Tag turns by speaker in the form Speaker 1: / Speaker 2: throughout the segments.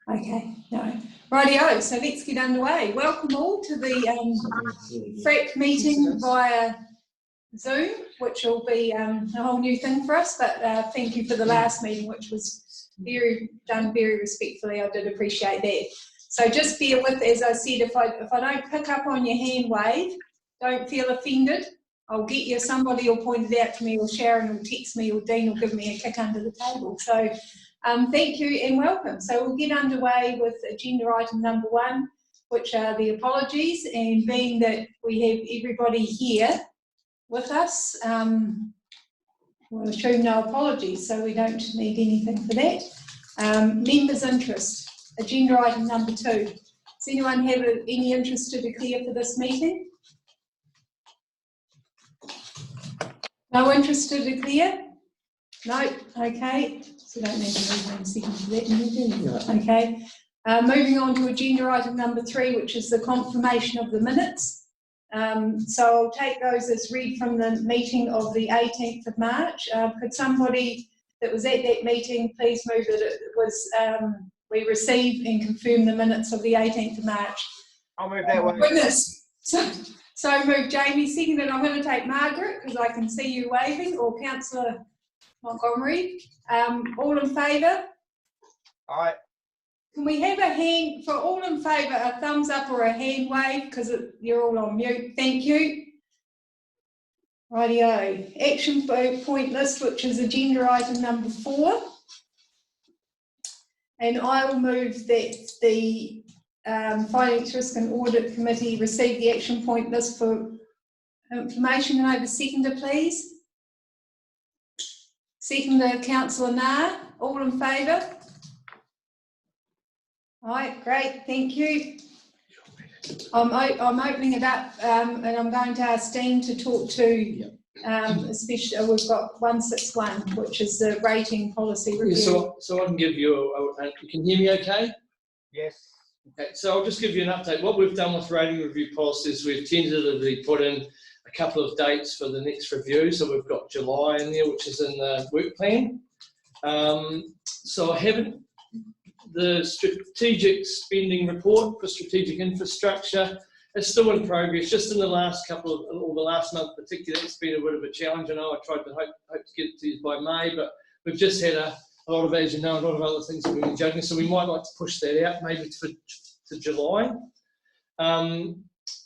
Speaker 1: Okay, no. Rightio, so let's get underway. Welcome all to the FREC meeting via Zoom, which will be a whole new thing for us, but thank you for the last meeting, which was done very respectfully. I did appreciate that. So just bear with, as I said, if I don't pick up on your hand wave, don't feel offended. I'll get you, somebody will point it out to me, or Sharon will text me, or Dean will give me a kick under the table. So thank you and welcome. So we'll get underway with agenda item number 1, which are the apologies, and being that we have everybody here with us, we'll assume no apologies, so we don't need anything for that. Members' interest, agenda item number 2. Does anyone have any interest to declare for this meeting? No interest to declare? No, okay. So don't need to move 1 second for that, do you? Okay. Moving on to agenda item number 3, which is the confirmation of the minutes. So I'll take those as read from the meeting of the 18th of March. Could somebody that was at that meeting please move that it was, we receive and confirm the minutes of the 18th of March?
Speaker 2: I'll move that one.
Speaker 1: Goodness. So move Jamie, seconded. I'm going to take Margaret because I can see you waving, or Councillor Montgomery. All in favour?
Speaker 2: Aye.
Speaker 1: Can we have a hand, for all in favour, a thumbs up or a hand wave, because you're all on mute. Thank you. Rightio. Action point list, which is agenda item number 4. And I will move that the Finance, Risk and Audit Committee receive the action point list for information. Can I have a seconder, please? Seconder, Councillor Nah. All in favour? All right, great, thank you. I'm opening it up, and I'm going to ask Dean to talk to, especially we've got 161, which is the rating policy review.
Speaker 3: Yeah, so I can give you, you can hear me okay?
Speaker 2: Yes.
Speaker 3: Okay, so I'll just give you an update. What we've done with rating review policies, we've tentatively put in a couple of dates for the next review. So we've got July in there, which is in the work plan. So I haven't, the strategic spending report for strategic infrastructure is still in progress. Just in the last or the last month particularly, it's been a bit of a challenge. I know I tried to hope to get it to you by May, but we've just had a lot of, as you know, a lot of other things that we've been juggling, so we might like to push that out maybe to July.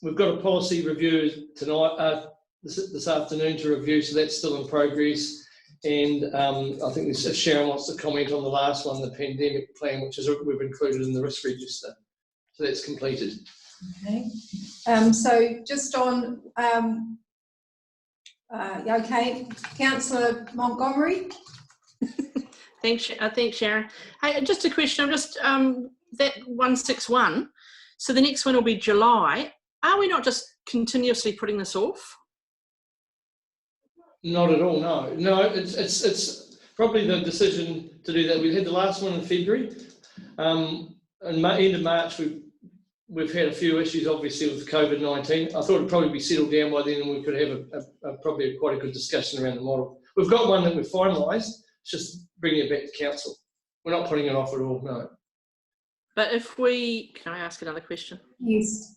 Speaker 3: We've got a policy review tonight, this afternoon to review, so that's still in progress. And I think if Sharon wants to comment on the last one, the pandemic plan, which is we've included in the risk register. So that's completed.
Speaker 1: Okay. So just on, okay, Councillor Montgomery.
Speaker 4: Thanks, Sharon. Hey, just a question. I'm just that 161. So the next one will be July. Are we not just continuously putting this off?
Speaker 3: Not at all. No. No. It's probably the decision to do that. We had the last one in February. In end of March, we've had a few issues, obviously, with COVID-19. I thought it'd probably be settled down by then, and we could have probably quite a good discussion around the model. We've got one that we've finalised. It's just bringing it back to council. We're not putting it off at all, no.
Speaker 4: But if we, can I ask another question?
Speaker 1: Yes.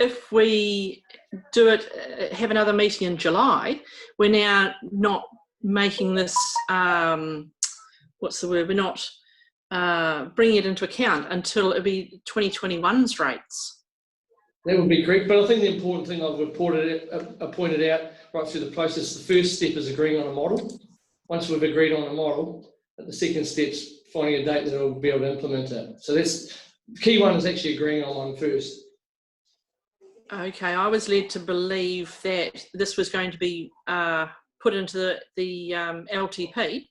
Speaker 4: If we do it, have another meeting in July, we're now not making this, what's the word, we're not bringing it into account until it'll be 2021's rates.
Speaker 3: That would be correct, but I think the important thing I've pointed out right through the process, the first step is agreeing on a model. Once we've agreed on a model, the second step's finding a date that will be able to implement it. So that's the key one, is actually agreeing on one first.
Speaker 4: Okay, I was led to believe that this was going to be put into the LTP,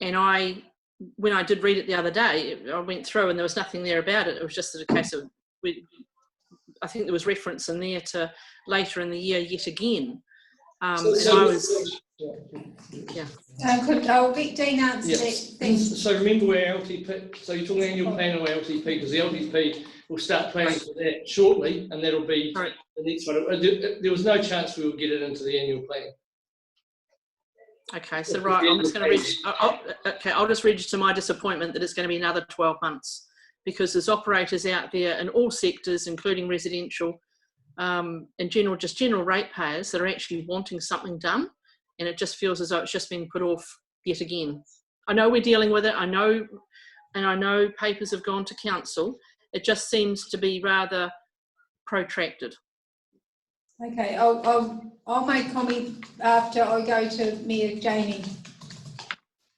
Speaker 4: and when I did read it the other day, I went through and there was nothing there about it. It was just a case of, I think there was reference in there to later in the year yet again. Yeah.
Speaker 1: I'll let Dean answer that.
Speaker 3: So remember where LTP, so you're talking annual plan or LTP, because the LTP will start planning for that shortly, and that'll be the next one. There was no chance we would get it into the annual plan.
Speaker 4: Okay, so right, I'm just going to register. Okay, I'll just register my disappointment that it's going to be another 12 months, because there's operators out there in all sectors, including residential, and general ratepayers that are actually wanting something done, and it just feels as though it's just been put off yet again. I know we're dealing with it. I know papers have gone to council. It just seems to be rather protracted.
Speaker 1: Okay, I'll make comment after I go to Mayor Jamie.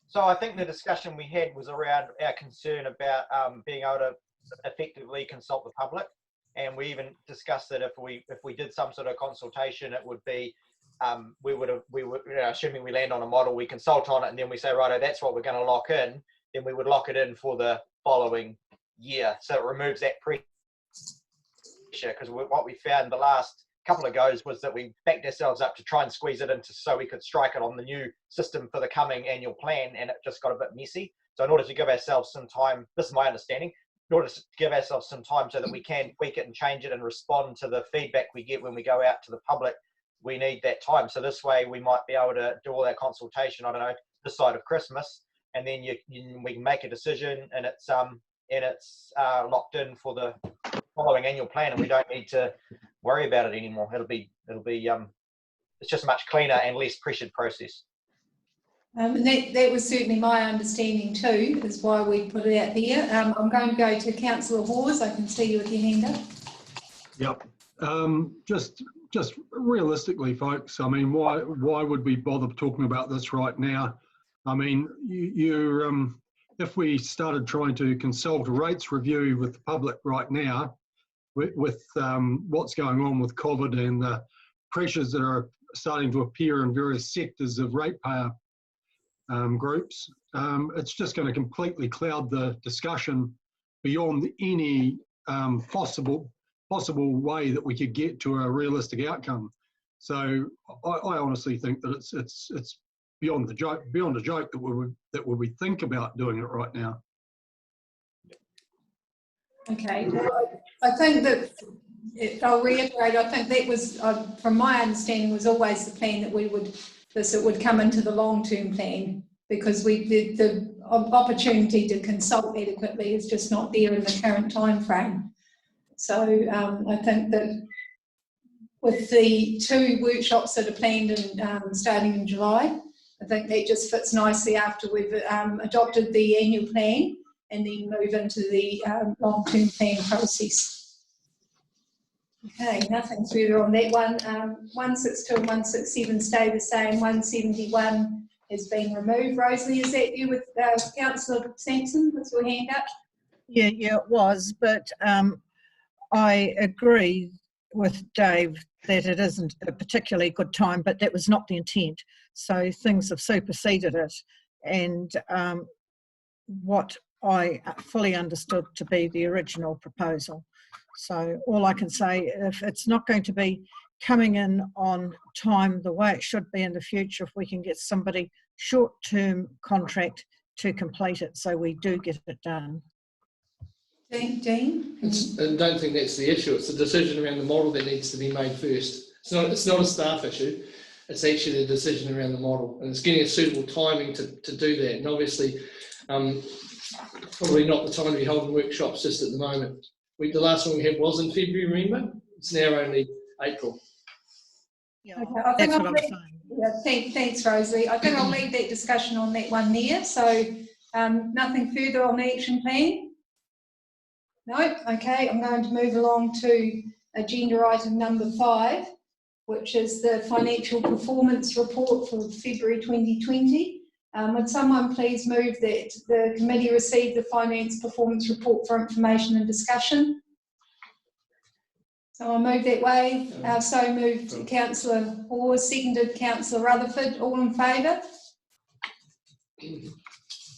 Speaker 2: So I think the discussion we had was around our concern about being able to effectively consult the public, and we even discussed that if we did some sort of consultation, it would be we would assuming we land on a model, we consult on it, and then we say, righto, that's what we're going to lock in. Then we would lock it in for the following year, so it removes that pressure. Because what we found the last couple of goes was that we backed ourselves up to try and squeeze it into so we could strike it on the new system for the coming annual plan, and it just got a bit messy. So in order to give ourselves some time, this is my understanding, in order to give ourselves some time so that we can tweak it and change it and respond to the feedback we get when we go out to the public, we need that time. So this way we might be able to do all our consultation, I don't know, this side of Christmas, and then we can make a decision, and it's locked in for the following annual plan, and we don't need to worry about it anymore. It'll be it's just a much cleaner and less pressured process.
Speaker 1: And that was certainly my understanding too, is why we put it out there. I'm going to go to Councillor Hawes. I can see you with your hand up.
Speaker 5: Yep. Just realistically, folks, I mean, why would we bother talking about this right now? I mean, if we started trying to consult a rates review with the public right now, with what's going on with COVID and the pressures that are starting to appear in various sectors of ratepayer groups, it's just going to completely cloud the discussion beyond any possible way that we could get to a realistic outcome. So I honestly think that it's beyond a joke that we would think about doing it right now.
Speaker 1: Okay, I think that, I'll reiterate, I think that was, from my understanding, was always the plan that it would come into the long-term plan, because the opportunity to consult adequately is just not there in the current time frame. So I think that with the 2 workshops that are planned and starting in July, I think that just fits nicely after we've adopted the annual plan, and then move into the long-term plan process. Okay, nothing further on that one. 162 and 167 stay the same. 171 has been removed. Rosalie, is that you with Councillor Sampson with your hand up?
Speaker 6: Yeah, it was, but I agree with Dave that it isn't a particularly good time, but that was not the intent. So things have superseded it, and what I fully understood to be the original proposal. So all I can say, if it's not going to be coming in on time the way it should be in the future, if we can get somebody short-term contract to complete it so we do get it done.
Speaker 1: Dean?
Speaker 3: I don't think that's the issue. It's the decision around the model that needs to be made first. It's not a staff issue. It's actually the decision around the model, and it's getting a suitable timing to do that. And obviously, probably not the time to be holding workshops just at the moment. The last one we had was in February, remember? It's now only April.
Speaker 6: Yeah,
Speaker 1: Okay,
Speaker 6: that's what I'm saying.
Speaker 1: Yeah, thanks, Rosalie. I think I'll leave that discussion on that one there. So nothing further on the action plan? No? Okay, I'm going to move along to agenda item number 5, which is the financial performance report for February 2020. Would someone please move that the committee receive the finance performance report for information and discussion? So I'll move that way. So moved Councillor Hawes, seconded Councillor Rutherford. All in favour?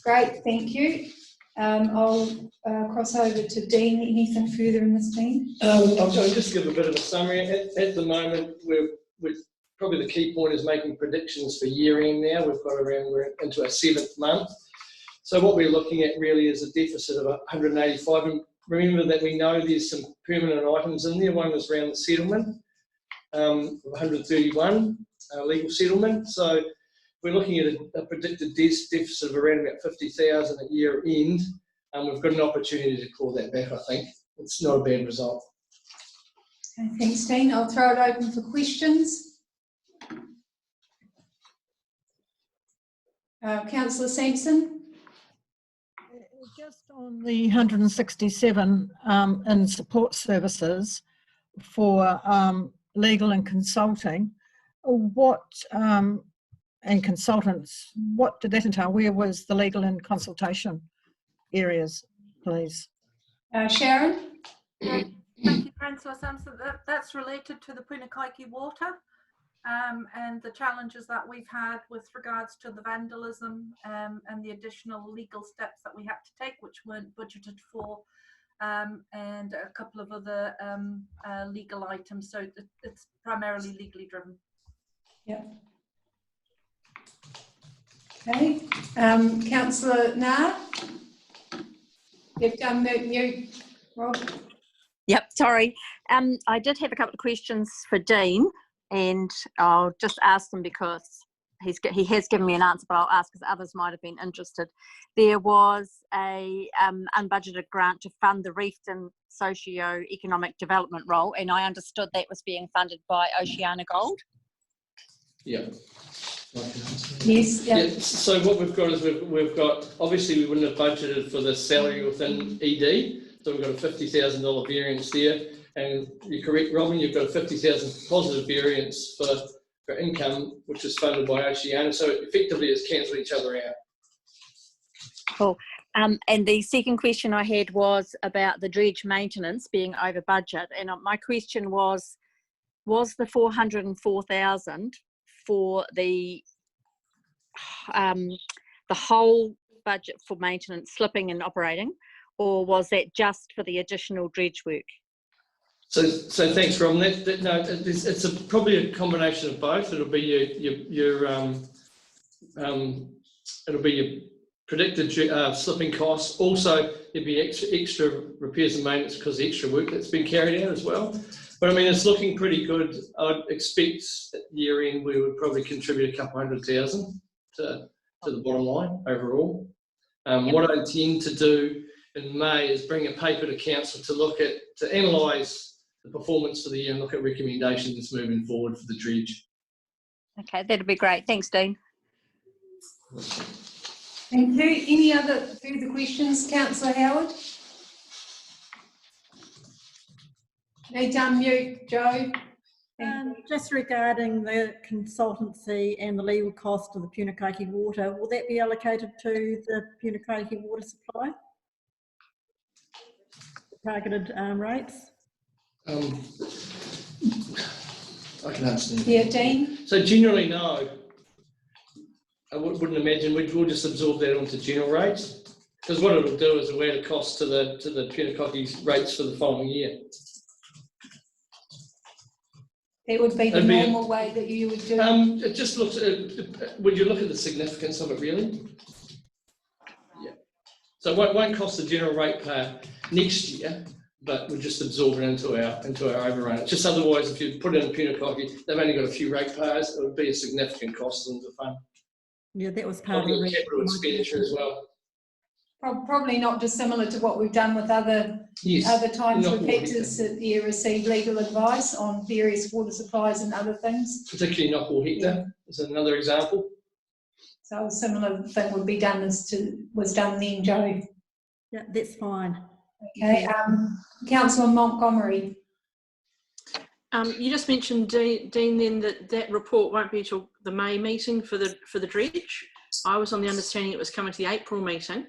Speaker 1: Great, thank you. I'll cross over to Dean. Anything further in this, Dean?
Speaker 3: I'll just give a bit of a summary. At the moment, we're probably the key point is making predictions for year end now. We're into our 7th month. So what we're looking at really is a deficit of 185. And remember that we know there's some permanent items in there. One was around the settlement of 131, legal settlement. So we're looking at a predicted deficit of around about 50,000 at year end, and we've got an opportunity to claw that back. I think it's not a bad result.
Speaker 1: Okay, thanks, Dean. I'll throw it open for questions. Councillor Sampson.
Speaker 6: Just on the 167 in support services for legal and consulting, what and consultants, what did that entail? Where was the legal and consultation areas, please?
Speaker 1: Sharon?
Speaker 7: Thank you, Councillor Sampson. That's related to the Punakaiki water and the challenges that we've had with regards to the vandalism and the additional legal steps that we had to take, which weren't budgeted for, and a couple of other legal items. So it's primarily legally driven.
Speaker 1: Yep. Okay. Councillor Nah? You've done mute, Rob.
Speaker 8: Yep, sorry. I did have a couple of questions for Dean, and I'll just ask them because he has given me an answer, but I'll ask because others might have been interested. There was a unbudgeted grant to fund the Reefton socio-economic development role, and I understood that was being funded by Oceana Gold.
Speaker 3: Yeah.
Speaker 1: Yes. Yeah.
Speaker 3: Yeah. So what we've got is we've got, obviously we wouldn't have budgeted for the salary within ED, so we've got a $50,000 variance there. And you're correct, Robin, you've got a 50,000 positive variance for income, which is funded by Oceana. So effectively it's cancelled each other out.
Speaker 8: Cool. And the second question I had was about the dredge maintenance being over budget. And my question was the 404,000 for the whole budget for maintenance slipping and operating, or was that just for the additional dredge work?
Speaker 3: So thanks, Robin. No, it's probably a combination of both. It'll be it'll be your predicted slipping costs. Also, there'd be extra repairs and maintenance because of the extra work that's been carried out as well. But I mean, it's looking pretty good. I'd expect at year end we would probably contribute a couple $100,000 to the bottom line overall. What I intend to do in May is bring a paper to council to analyse the performance for the year and look at recommendations moving forward for the dredge.
Speaker 8: Okay, that'd be great. Thanks, Dean.
Speaker 1: Thank you. Any other further questions, Councillor Howard? Need to unmute, Joe.
Speaker 9: Just regarding the consultancy and the legal cost of the Punakaiki water, will that be allocated to the Punakaiki water supply? Targeted rates?
Speaker 3: I can answer that.
Speaker 1: Yeah, Dean?
Speaker 3: So generally, no. I wouldn't imagine we'll just absorb that onto general rates, because what it'll do is it'll add a cost to the Punakaiki rates for the following year.
Speaker 1: It would be the normal way that you would do it.
Speaker 3: It just looks. Would you look at the significance of it really? Yeah. So it won't cost the general ratepayer next year, but we'll just absorb it into our overrun. It's just otherwise, if you put it in Punakaiki, they've only got a few ratepayers. It would be a significant cost in the fund.
Speaker 9: Yeah, that was part of the
Speaker 3: capital expenditure as well.
Speaker 1: Probably not dissimilar to what we've done with other times we've had to receive legal advice on various water supplies and other things.
Speaker 3: Particularly Knockall Hector is another example.
Speaker 1: So a similar thing would be done was done then, Joe.
Speaker 9: Yeah, that's fine.
Speaker 1: Okay, Councillor Montgomery.
Speaker 4: You just mentioned, Dean, then that report won't be till the May meeting for the dredge. I was on the understanding it was coming to the April meeting.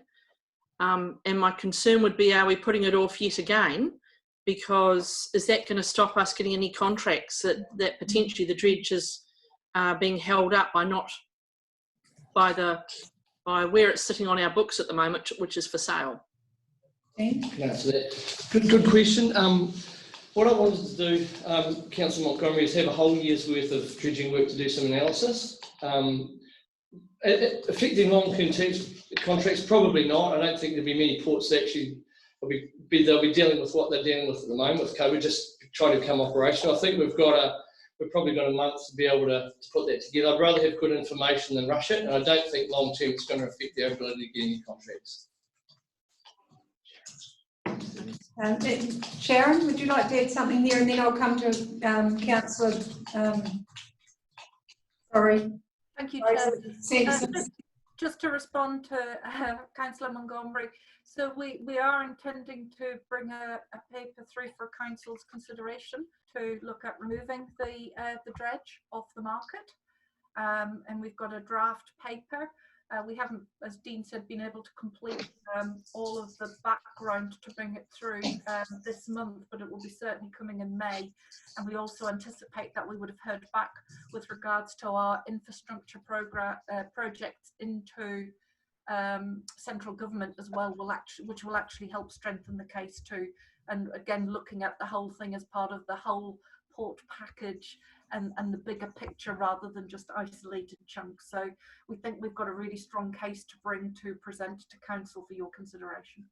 Speaker 4: And my concern would be, are we putting it off yet again? Because is that going to stop us getting any contracts that potentially the dredge is being held up by where it's sitting on our books at the moment, which is for sale?
Speaker 3: Can I answer that? Good question. What I wanted to do, Councillor Montgomery, is have a whole year's worth of dredging work to do some analysis. Affecting long-term contracts, probably not. I don't think there'll be many ports that actually they'll be dealing with what they're dealing with at the moment with COVID, just try to become operational. I think we've got we've probably got a month to be able to put that together. I'd rather have good information than rush it, and I don't think long term it's going to affect their ability to get any contracts.
Speaker 1: Sharon, would you like to add something there, and then I'll come to Councillor. Sorry.
Speaker 7: Thank you,
Speaker 1: Chair.
Speaker 7: Just to respond to Councillor Montgomery, so we are intending to bring a paper through for Council's consideration to look at removing the dredge off the market, and we've got a draft paper. We haven't, as Dean said, been able to complete all of the background to bring it through this month, but it will be certainly coming in May. And we also anticipate that we would have heard back with regards to our infrastructure projects into central government as well, which will actually help strengthen the case too. And again, looking at the whole thing as part of the whole port package and the bigger picture rather than just isolated chunks. So we think we've got a really strong case to bring to present to Council for your consideration.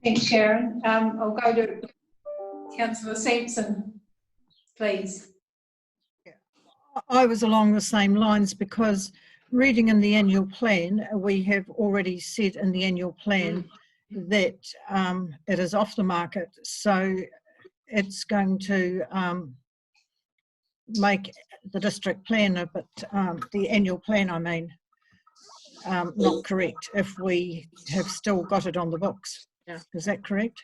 Speaker 1: Thanks, Sharon. I'll go to Councillor Sampson, please.
Speaker 6: I was along the same lines because reading in the annual plan, we have already said in the annual plan that it is off the market. So it's going to make the district plan a bit, the annual plan, I mean, not correct if we have still got it on the books.
Speaker 4: Yeah.
Speaker 6: Is that correct?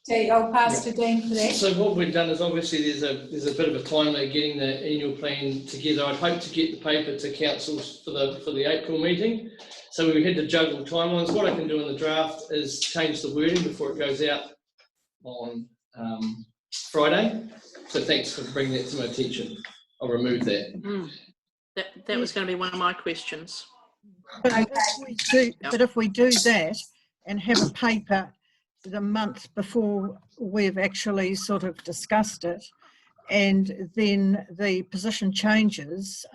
Speaker 1: Okay, I'll pass to Dean for that.
Speaker 3: So what we've done is obviously there's a bit of a time lag getting the annual plan together. I'd hope to get the paper to council for the April meeting. So we had to juggle timelines. What I can do in the draft is change the wording before it goes out on Friday. So thanks for bringing that to my attention. I'll remove that.
Speaker 4: That was going to be one of my questions.
Speaker 6: But if we do that and have a paper the month before we've actually sort of discussed it, and then the position changes,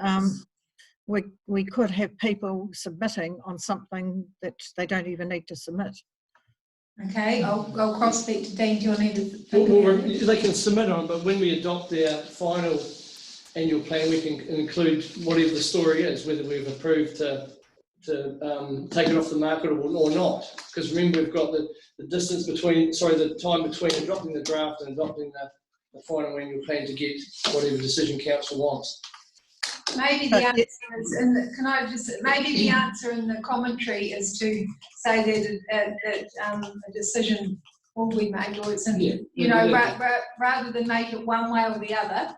Speaker 6: we could have people submitting on something that they don't even need to submit.
Speaker 1: Okay, I'll cross feed to Dean. Do you want to?
Speaker 3: Well, they can submit on, but when we adopt our final annual plan, we can include whatever the story is, whether we've approved to take it off the market or not. Because remember, we've got the distance between, the time between adopting the draft and adopting the final annual plan to get whatever decision council wants.
Speaker 1: Maybe the answer is in the, maybe the answer in the commentary is to say that a decision will be made, or it's in, rather than make it one way or the other,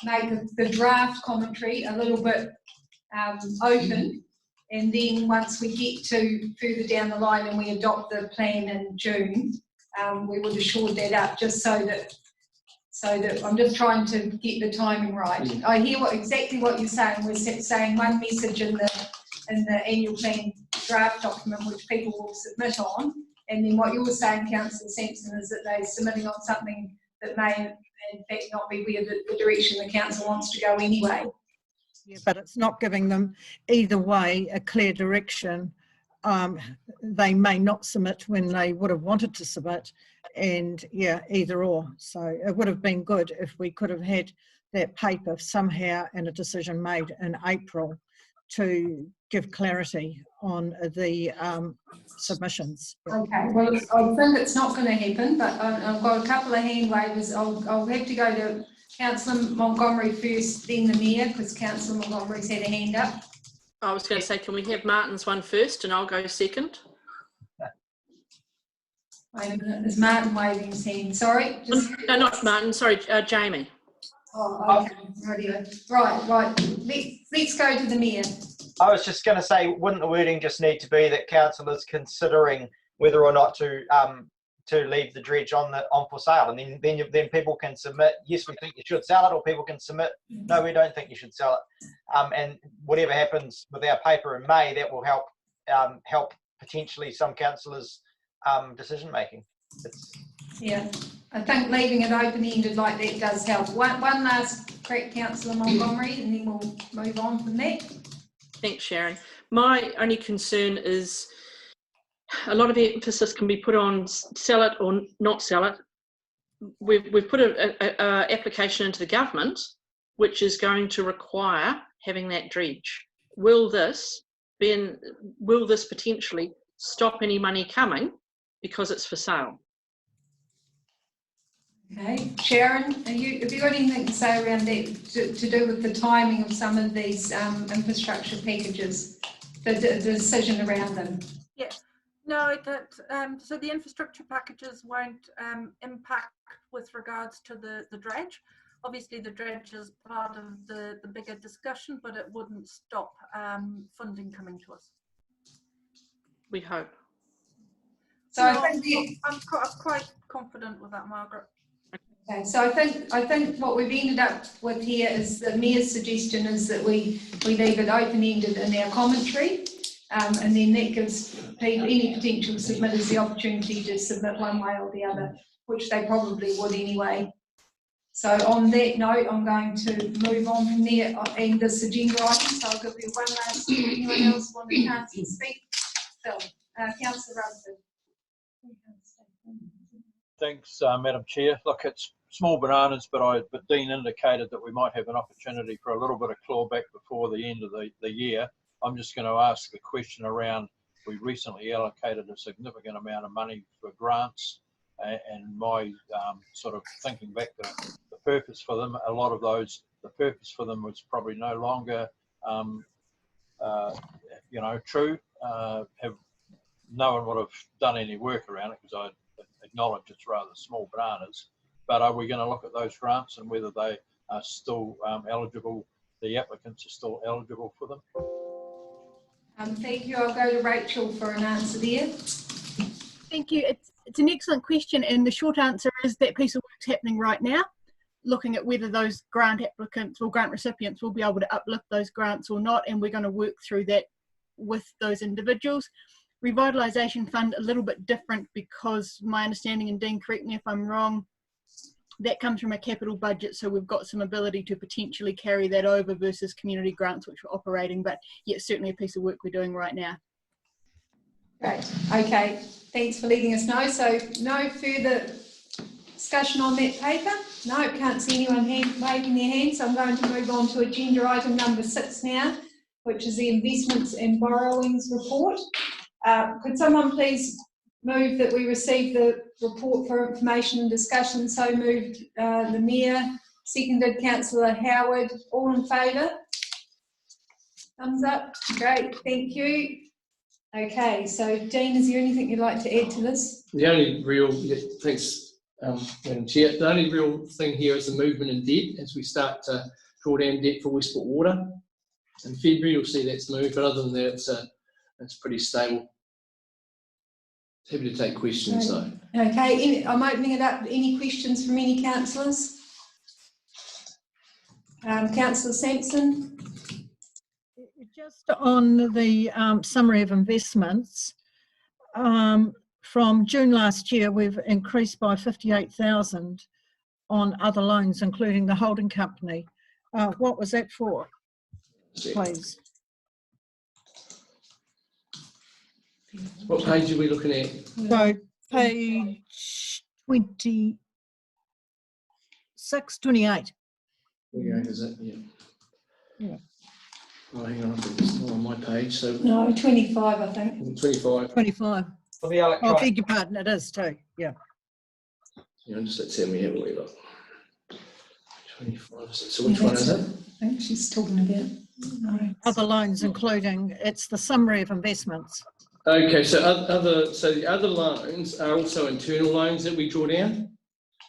Speaker 1: make the draft commentary a little bit open, and then once we get to further down the line and we adopt the plan in June, we would have shored that up just so that I'm just trying to get the timing right. I hear exactly what you're saying. We're saying one message in the annual plan draft document which people will submit on, and then what you're saying, Councillor Sampson, is that they're submitting on something that may in fact not be where the direction the council wants to go anyway.
Speaker 6: Yeah, but it's not giving them either way a clear direction. They may not submit when they would have wanted to submit, and yeah, either or. So it would have been good if we could have had that paper somehow and a decision made in April to give clarity on the submissions.
Speaker 1: Okay, well, I think it's not going to happen, but I've got a couple of hand wavers. I'll have to go to Councillor Montgomery first, then the Mayor, because Councillor Montgomery's had a hand up.
Speaker 4: I was going to say, can we have Martin's one first and I'll go second?
Speaker 1: Wait a minute, is Martin waving his hand? Sorry?
Speaker 4: No, not Martin, sorry, Jamie.
Speaker 1: Oh, okay, right. Let's go to the Mayor.
Speaker 2: I was just going to say, wouldn't the wording just need to be that council is considering whether or not to leave the dredge on for sale, and then people can submit, yes, we think you should sell it, or people can submit, no, we don't think you should sell it, and whatever happens with our paper in May, that will help potentially some councillors' decision making.
Speaker 1: Yeah, I think leaving it open-ended like that does help. One last crack, Councillor Montgomery, and then we'll move on from that.
Speaker 4: Thanks, Sharon. My only concern is a lot of emphasis can be put on sell it or not sell it, we've put a application into the government, which is going to require having that dredge. Will this potentially stop any money coming because it's for sale?
Speaker 1: Okay, Sharon, have you got anything to say around that to do with the timing of some of these infrastructure packages, the decision around them?
Speaker 7: Yeah, no, so the infrastructure packages won't impact with regards to the dredge. Obviously, the dredge is part of the bigger discussion, but it wouldn't stop funding coming to us.
Speaker 4: We hope.
Speaker 1: So
Speaker 7: no,
Speaker 1: I think
Speaker 7: I'm quite confident with that, Margaret.
Speaker 1: okay, so I think what we've ended up with here is the Mayor's suggestion is that we leave it open-ended in our commentary, and then that gives any potential submitters the opportunity to submit one way or the other, which they probably would anyway. So on that note, I'm going to move on from there and this agenda item. So I'll give you one last. Anyone else want a chance to speak? Phil, Councillor Rutherford.
Speaker 10: Thanks, Madam Chair. Look, it's small bananas, but Dean indicated that we might have an opportunity for a little bit of clawback before the end of the year. I'm just going to ask a question around, we recently allocated a significant amount of money for grants, and my sort of thinking back to the purpose for them, a lot of those, the purpose for them was probably no longer, true. No one would have done any work around it because I acknowledge it's rather small bananas, but are we going to look at those grants and whether they are still eligible, the applicants are still eligible for them?
Speaker 1: Thank you. I'll go to Rachel for an answer there.
Speaker 11: Thank you. It's an excellent question, and the short answer is that piece of work's happening right now, looking at whether those grant applicants or grant recipients will be able to uplift those grants or not, and we're going to work through that with those individuals. Revitalisation Fund, a little bit different because my understanding, and Dean, correct me if I'm wrong, that comes from a capital budget, so we've got some ability to potentially carry that over versus community grants which we're operating, but yet certainly a piece of work we're doing right now.
Speaker 1: Great, okay, thanks for letting us know. So no further discussion on that paper? No, can't see anyone waving their hand, so I'm going to move on to agenda item number 6 now, which is the investments and borrowings report. Could someone please move that we receive the report for information and discussion? So moved, the Mayor, seconded Councillor Howard. All in favour? Thumbs up. Great, thank you. Okay, so Dean, is there anything you'd like to add to this?
Speaker 3: The only real, thanks, Madam Chair. The only real thing here is the movement in debt as we start to draw down debt for Westport Water. In February, you'll see that's moved, but other than that, it's pretty stable. Happy to take questions though.
Speaker 1: Okay, I'm opening it up. Any questions from any councillors? Councillor Sampson.
Speaker 6: Just on the summary of investments, from June last year, we've increased by 58,000 on other loans, including the holding company. What was that for, please?
Speaker 3: What page are we looking at?
Speaker 6: So page 26, 28.
Speaker 3: Where is it? Yeah.
Speaker 6: Yeah.
Speaker 3: Oh, hang on, I think it's not on my page. So
Speaker 1: No, 25, I think.
Speaker 3: 25.
Speaker 6: 25.
Speaker 2: For the
Speaker 6: Oh,
Speaker 2: electronic,
Speaker 6: beg your pardon, it is too, yeah.
Speaker 3: Yeah, just let's see, me have a wee look. 25, so which one is it?
Speaker 1: I think she's talking about. No.
Speaker 6: Other loans, including, it's the summary of investments.
Speaker 3: Okay, so the other loans are also internal loans that we draw down.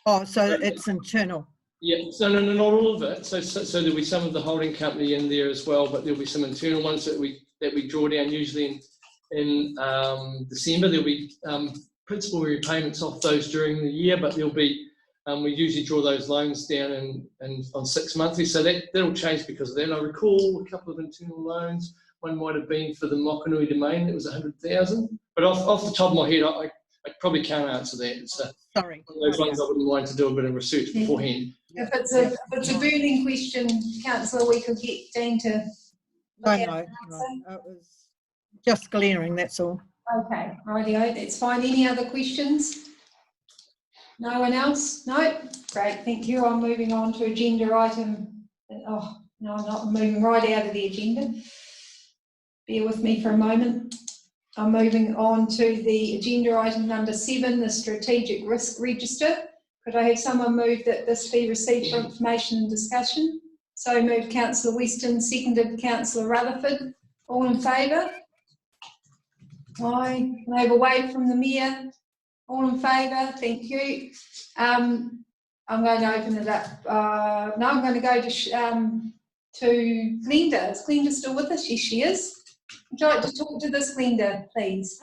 Speaker 6: Oh, so it's internal.
Speaker 3: Yeah, so no, not all of it. So there'll be some of the holding company in there as well, but there'll be some internal ones that we draw down usually in December. There'll be principal repayments off those during the year, but there'll be we usually draw those loans down and on 6 monthly. So that'll change because of that. And I recall a couple of internal loans. One might have been for the Mokanui domain. It was 100,000. But off the top of my head, I probably can't answer that. It's
Speaker 6: Sorry.
Speaker 3: one of those ones I wouldn't mind to do a bit of research beforehand.
Speaker 1: If it's a burning question, Councillor, we could get Dean to.
Speaker 6: No, it was just glaring, that's all.
Speaker 1: Okay, rightio, that's fine. Any other questions? No one else? No? Great, thank you. I'm moving on to agenda item. Oh, no, I'm not. I'm moving right out of the agenda. Bear with me for a moment. I'm moving on to the agenda item number 7, the Strategic Risk Register. Could I have someone move that this be received for information and discussion? So moved, Councillor Weston, seconded Councillor Rutherford. All in favour? Aye. Can I have a wave from the Mayor? All in favour? Thank you. I'm going to open it up. No, I'm going to go to Glenda. Is Glenda still with us? Yes, she is. Would you like to talk to this, Glenda, please?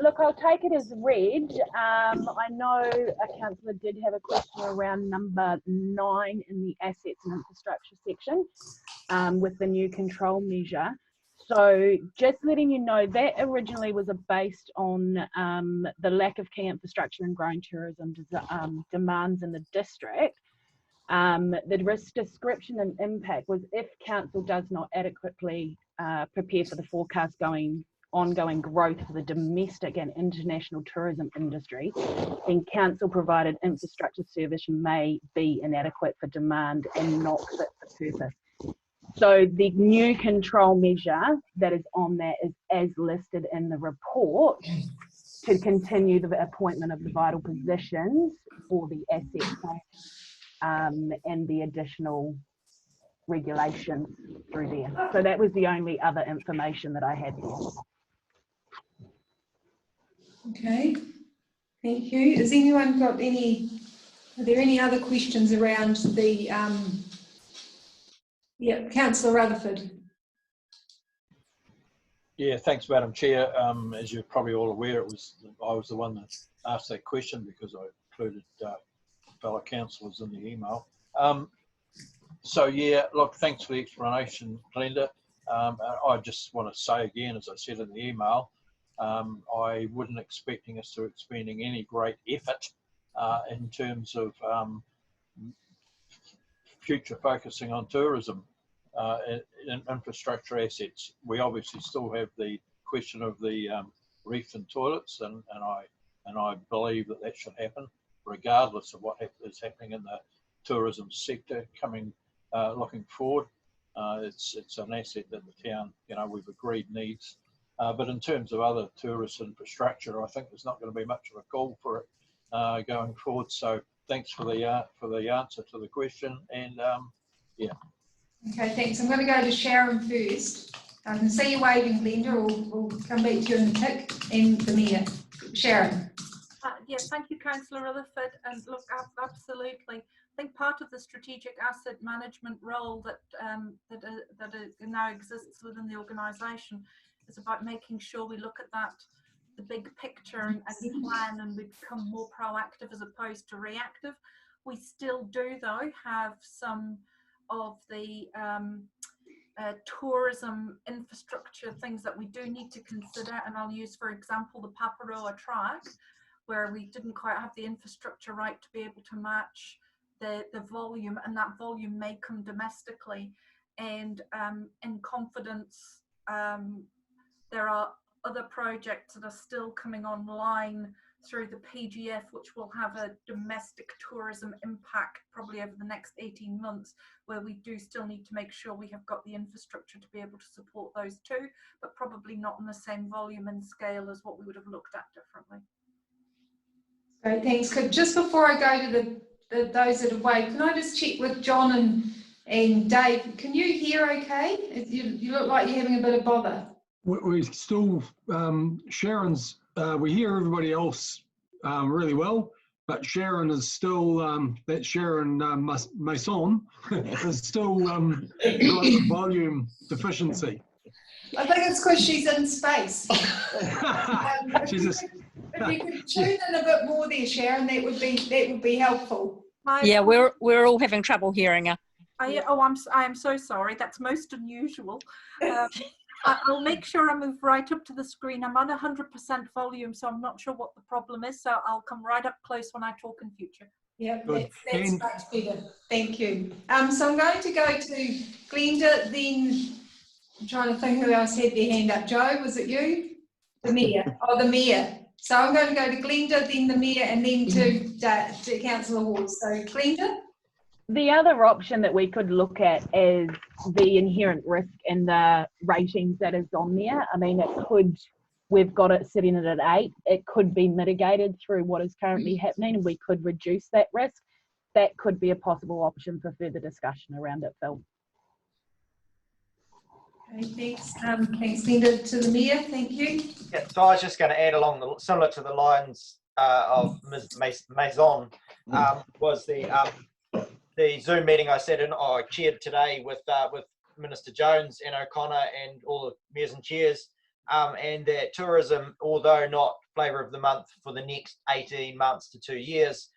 Speaker 12: Look, I'll take it as read. I know a councillor did have a question around number 9 in the assets and infrastructure section with the new control measure. So just letting you know, that originally was based on the lack of key infrastructure and growing tourism demands in the district. The risk description and impact was if council does not adequately prepare for the forecast ongoing growth for the domestic and international tourism industry, then council provided infrastructure service may be inadequate for demand and not fit for purpose. So the new control measure that is on that is as listed in the report to continue the appointment of the vital positions for the asset plan and the additional regulations through there. So that was the only other information that I had here.
Speaker 1: Okay, thank you. Has anyone got any, are there any other questions around the, yeah, Councillor Rutherford.
Speaker 10: Yeah, thanks, Madam Chair. As you're probably all aware, I was the one that asked that question because I included fellow councillors in the email. So yeah, look, thanks for the explanation, Glenda. I just want to say again, as I said in the email, I wasn't expecting us to expending any great effort in terms of future focusing on tourism and infrastructure assets. We obviously still have the question of the reef and toilets, and I believe that should happen regardless of what is happening in the tourism sector coming looking forward. It's an asset that the town, we've agreed needs. But in terms of other tourist infrastructure, I think there's not going to be much of a call for it going forward. So thanks for the answer to the question, and yeah.
Speaker 1: Okay, thanks. I'm going to go to Sharon first. I can see you waving, Glenda. We'll come back to you in the tick, and the Mayor. Sharon.
Speaker 7: Yes, thank you, Councillor Rutherford. And look, absolutely. I think part of the strategic asset management role that now exists within the organisation is about making sure we look at the big picture and plan, and we become more proactive as opposed to reactive. We still do, though, have some of the tourism infrastructure things that we do need to consider, and I'll use, for example, the Paparoa track, where we didn't quite have the infrastructure right to be able to match the volume, and that volume may come domestically. And in confidence, there are other projects that are still coming online through the PGF, which will have a domestic tourism impact probably over the next 18 months, where we do still need to make sure we have got the infrastructure to be able to support those too, but probably not in the same volume and scale as what we would have looked at differently.
Speaker 1: Great, thanks. Just before I go to those that have waved, can I just check with John and Dave? Can you hear okay? You look like you're having a bit of bother.
Speaker 5: We still, Sharon's, we hear everybody else really well, but Sharon is still, that Sharon Mason is still got volume deficiency.
Speaker 1: I think it's because she's in space. If you could tune in a bit more there, Sharon, that would be helpful.
Speaker 8: Yeah, we're all having trouble hearing her.
Speaker 7: I am so sorry. That's most unusual. I'll make sure I move right up to the screen. I'm on 100% volume, so I'm not sure what the problem is. So I'll come right up close when I talk in future.
Speaker 1: Yeah, that's much better. Thank you. So I'm going to go to Glenda, then I'm trying to think who else had their hand up. Joe, was it you? The Mayor. Oh, the Mayor. So I'm going to go to Glenda, then the Mayor, and then to Councillor Ward. So Glenda?
Speaker 12: The other option that we could look at is the inherent risk in the ratings that is on there. I mean, it could, we've got it sitting at 8. It could be mitigated through what is currently happening, and we could reduce that risk. That could be a possible option for further discussion around it, Phil.
Speaker 1: Okay, thanks. Thanks, Glenda, to the Mayor. Thank you.
Speaker 2: Yeah, so I was just going to add along similar to the lines of Ms. Maison, was the Zoom meeting I chaired today with Minister Jones and O'Connor and all the mayors and chairs, and that tourism, although not flavour of the month for the next 18 months to 2 years,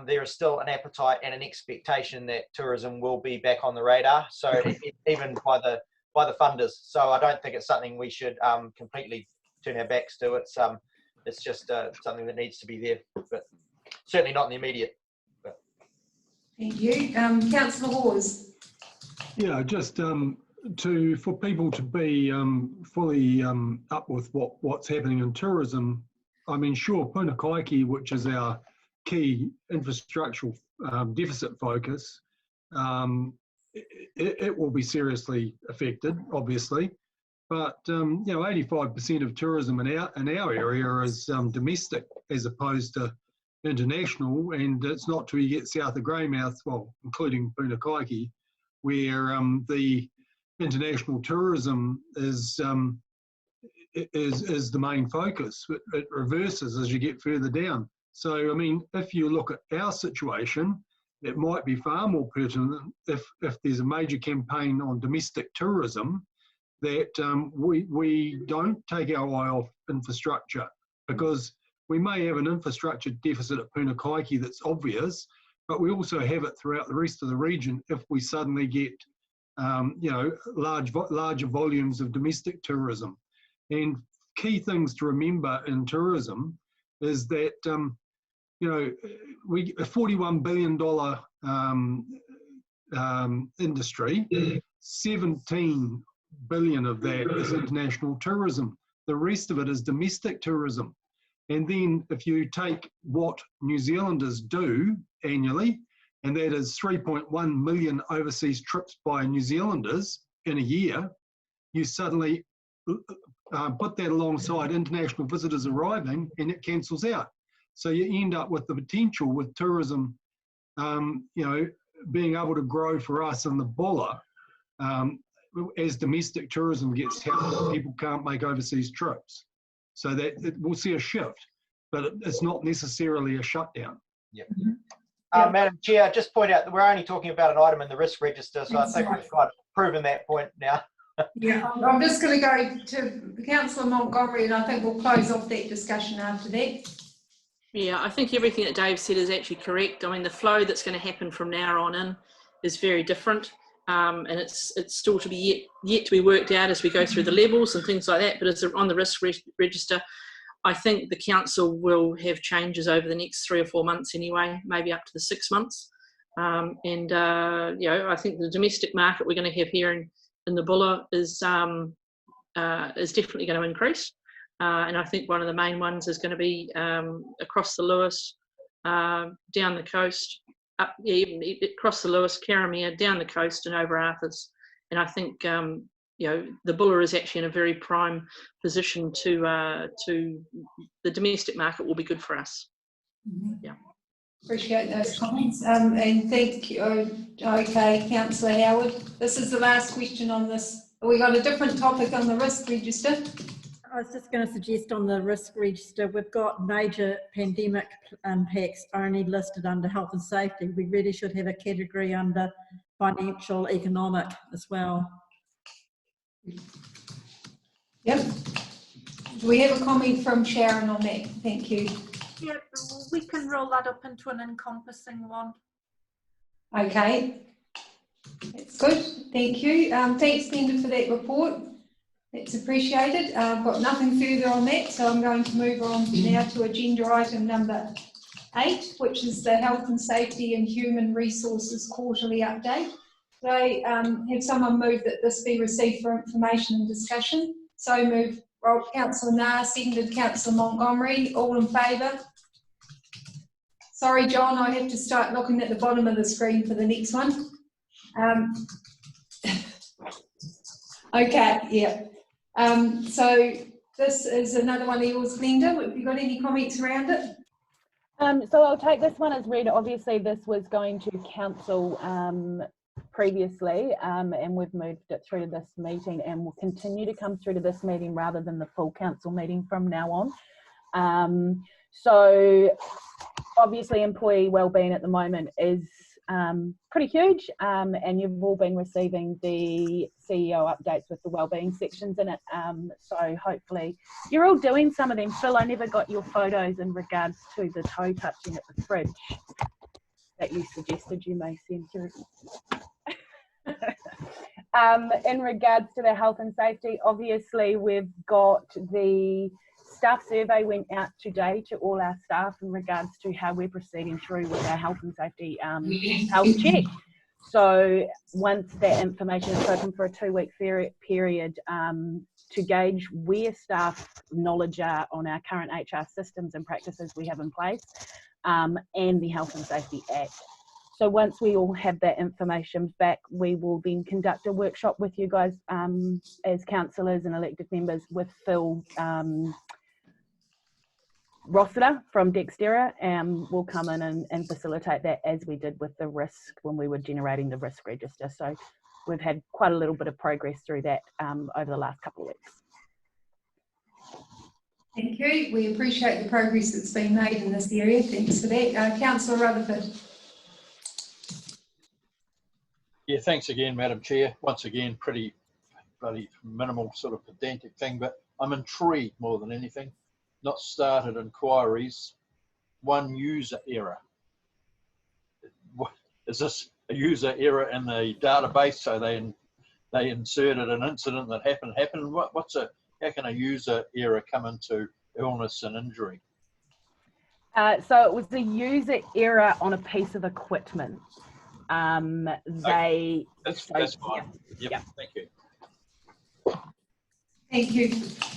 Speaker 2: there is still an appetite and an expectation that tourism will be back on the radar. So even by the funders. So I don't think it's something we should completely turn our backs to. It's just something that needs to be there, but certainly not in the immediate. But.
Speaker 1: Thank you. Councillor Hawes.
Speaker 5: Yeah, just for people to be fully up with what's happening in tourism. I mean, sure, Punakaiki, which is our key infrastructural deficit focus, it will be seriously affected, obviously. But 85% of tourism in our area is domestic as opposed to international, and it's not till you get south of Greymouth, well, including Punakaiki, where the international tourism is the main focus. It reverses as you get further down. So, I mean, if you look at our situation, it might be far more pertinent if there's a major campaign on domestic tourism that we don't take our eye off infrastructure, because we may have an infrastructure deficit at Punakaiki that's obvious, but we also have it throughout the rest of the region if we suddenly get larger volumes of domestic tourism. And key things to remember in tourism is that we a $41 billion industry, 17 billion of that is international tourism. The rest of it is domestic tourism. And then if you take what New Zealanders do annually, and that is 3.1 million overseas trips by New Zealanders in a year, you suddenly put that alongside international visitors arriving, and it cancels out. So you end up with the potential with tourism, being able to grow for us in the Bulla, as domestic tourism gets helped, people can't make overseas trips. So that we'll see a shift, but it's not necessarily a shutdown.
Speaker 2: Yep. Madam Chair, just point out that we're only talking about an item in the risk register, so I think we've got proven that point now.
Speaker 1: Yeah, I'm just going to go to Councillor Montgomery, and I think we'll close off that discussion after that.
Speaker 4: Yeah, I think everything that Dave said is actually correct. I mean, the flow that's going to happen from now on in is very different, and it's still to be yet to be worked out as we go through the levels and things like that. But as on the risk register, I think the council will have changes over the next 3 or 4 months anyway, maybe up to the 6 months. I think the domestic market we're going to have here in the Bulla is definitely going to increase. And I think one of the main ones is going to be across the Lewis, down the coast, even across the Lewis, Karamea, down the coast and over Arthurs. And I think the Bulla is actually in a very prime position to the domestic market will be good for us.
Speaker 1: Mm-hmm.
Speaker 4: Yeah.
Speaker 1: Appreciate those comments. And thank you. Okay, Councillor Howard. This is the last question on this. We got a different topic on the risk register.
Speaker 9: I was just going to suggest on the risk register, we've got major pandemic impacts only listed under health and safety. We really should have a category under financial, economic as well.
Speaker 1: Yep. Do we have a comment from Sharon on that? Thank you.
Speaker 7: Yeah, we can roll that up into an encompassing one.
Speaker 1: Okay. That's good. Thank you. Thanks, Glenda, for that report. It's appreciated. I've got nothing further on that, so I'm going to move on now to agenda item number 8, which is the Health and Safety and Human Resources Quarterly Update. So have someone move that this be received for information and discussion? So move, Councillor Nair, seconded Councillor Montgomery. All in favour? Sorry, John, I have to start looking at the bottom of the screen for the next one. Okay, yeah. So this is another one of yours, Glenda. Have you got any comments around it?
Speaker 12: So I'll take this one as read. Obviously, this was going to council previously, and we've moved it through to this meeting, and will continue to come through to this meeting rather than the full council meeting from now on. So obviously, employee wellbeing at the moment is pretty huge, and you've all been receiving the CEO updates with the wellbeing sections in it. So hopefully you're all doing some of them. Phil, I never got your photos in regards to the toe touching at the fridge that you suggested you may send through. In regards to the health and safety, obviously we've got the staff survey went out today to all our staff in regards to how we're proceeding through with our health and safety health check. So once that information is spoken for a 2-week period to gauge where staff knowledge are on our current HR systems and practices we have in place, and the Health and Safety Act. So once we all have that information back, we will then conduct a workshop with you guys as councillors and elected members with Phil Rossiter from Dexterra, and we'll come in and facilitate that as we did with the risk when we were generating the risk register. So we've had quite a little bit of progress through that over the last couple of weeks.
Speaker 1: Thank you. We appreciate the progress that's been made in this area. Thanks for that. Councillor Rutherford.
Speaker 10: Yeah, thanks again, Madam Chair. Once again, pretty bloody minimal sort of pedantic thing, but I'm intrigued more than anything. Not started inquiries, one user error. What, is this a user error in the database? So they inserted an incident that happened. How can a user error come into illness and injury?
Speaker 12: So it was a user error on a piece of equipment. That's fine. Yep. Thank you.
Speaker 1: Thank you,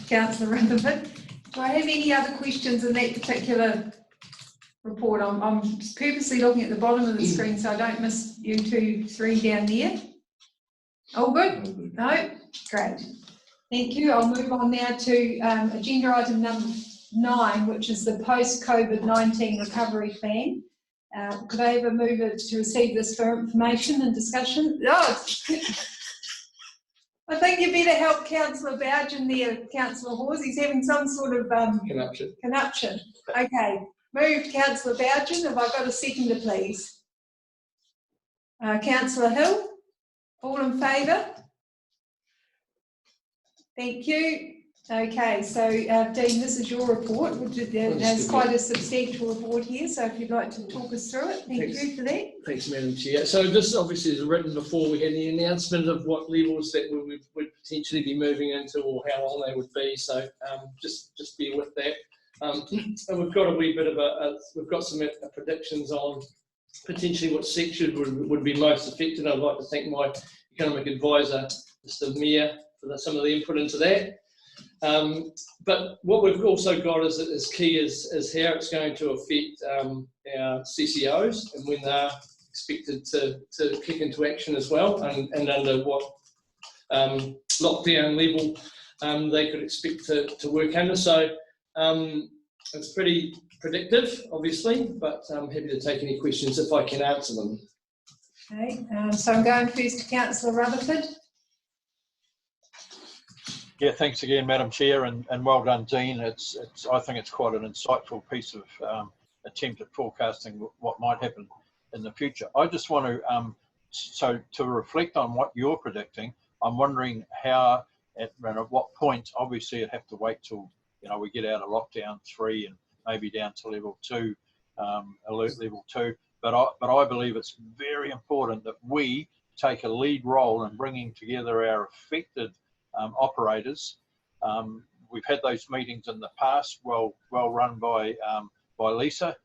Speaker 1: Councillor Rutherford. Do I have any other questions in that particular report? I'm purposely looking at the bottom of the screen so I don't miss you 2, 3 down there. All good? No? Great. Thank you. I'll move on now to agenda item number 9, which is the post-COVID-19 recovery plan. Could I have a mover to receive this for information and discussion? Oh, I think you better help Councillor Bougen there, Councillor Hawes. He's having some sort of conniption. Okay, moved Councillor Bougen. Have I got a seconder, please? Councillor Hill, all in favour? Thank you. Okay, so Dean, this is your report. There's quite a substantial report here, so if you'd like to talk us through it, thank you for that.
Speaker 3: Thanks, Madam Chair. So this obviously is written before we had the announcement of what levels that we would potentially be moving into or how long they would be. So just bear with that. And we've got a wee bit of we've got some predictions on potentially what section would be most affected. I'd like to thank my economic advisor, Mr. Mayor, for some of the input into that. But what we've also got is key is how it's going to affect our CCOs and when they're expected to kick into action as well, and under what lockdown level they could expect to work under. So it's pretty predictive, obviously, but I'm happy to take any questions if I can answer them.
Speaker 1: Okay, so I'm going first to Councillor Rutherford.
Speaker 10: Yeah, thanks again, Madam Chair, and well done, Dean. I think it's quite an insightful piece of attempt at forecasting what might happen in the future. I just want to, so to reflect on what you're predicting, I'm wondering how, at what point, obviously it'd have to wait till, we get out of lockdown 3 and maybe down to level 2, alert level 2. But I believe it's very important that we take a lead role in bringing together our affected operators. We've had those meetings in the past, well run by Lisa,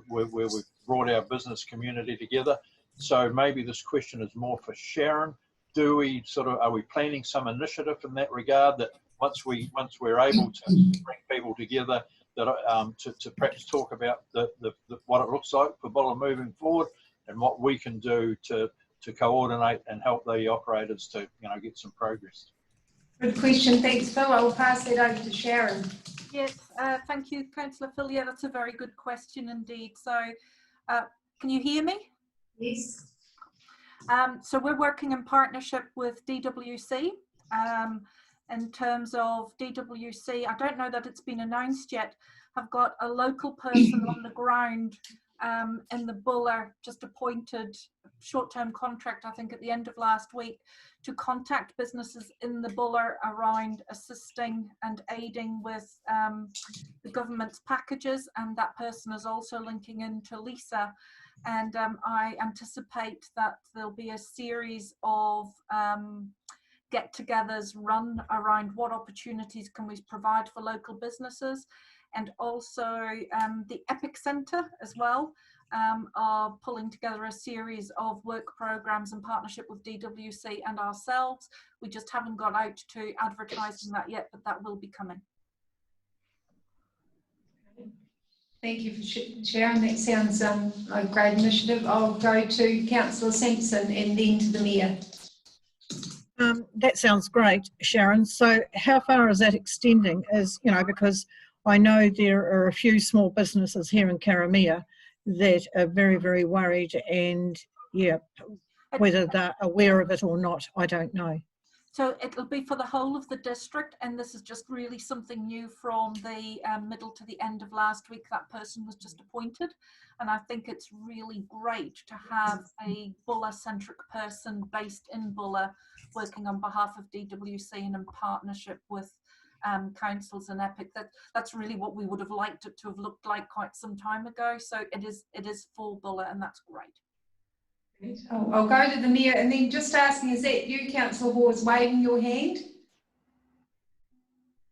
Speaker 10: where we've brought our business community together. So maybe this question is more for Sharon. Are we planning some initiative in that regard that once we're able to bring people together, that to perhaps talk about what it looks like for Buller moving forward and what we can do to coordinate and help the operators to get some progress.
Speaker 1: Good question. Thanks, Phil. I'll pass that over to Sharon.
Speaker 7: Yes, thank you, Councillor Phil. Yeah, that's a very good question indeed. So, can you hear me?
Speaker 1: Yes.
Speaker 7: So we're working in partnership with DWC. In terms of DWC, I don't know that it's been announced yet. I've got a local person on the ground in the Buller, just appointed short-term contract, I think at the end of last week, to contact businesses in the Buller around assisting and aiding with the government's packages, and that person is also linking into Lisa. And I anticipate that there'll be a series of get-togethers run around what opportunities can we provide for local businesses, and also the Epic Centre as well are pulling together a series of work programs in partnership with DWC and ourselves. We just haven't got out to advertising that yet, but that will be coming.
Speaker 1: Thank you for sharing. That sounds a great initiative. I'll go to Councillor Sampson and then to the Mayor.
Speaker 6: That sounds great, Sharon. So how far is that extending? Because I know there are a few small businesses here in Karamea that are very, very worried, and whether they're aware of it or not, I don't know.
Speaker 7: So it'll be for the whole of the district, and this is just really something new from the middle to the end of last week. That person was just appointed, and I think it's really great to have a Buller-centric person based in Buller working on behalf of DWC and in partnership with councils and Epic. That's really what we would have liked it to have looked like quite some time ago. So it is for Buller, and that's great.
Speaker 1: I'll go to the Mayor, and then just asking, is that you, Councillor Hawes, waving your hand?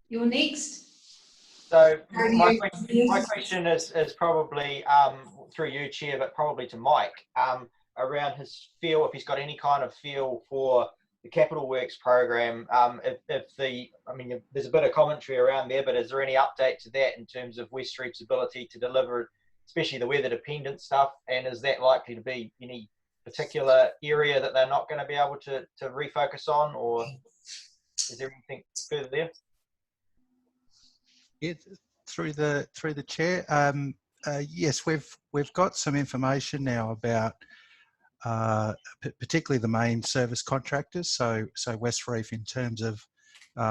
Speaker 1: You're next.
Speaker 2: So my question is probably through you, Chair, but probably to Mike, around his feel, if he's got any kind of feel for the Capital Works program. There's a bit of commentary around there, but is there any update to that in terms of West Reef's ability to deliver, especially the weather dependent stuff, and is that likely to be any particular area that they're not going to be able to refocus on, or is there anything further there?
Speaker 13: Yeah, through the chair. Yes, we've got some information now about particularly the main service contractors. So West Reef in terms of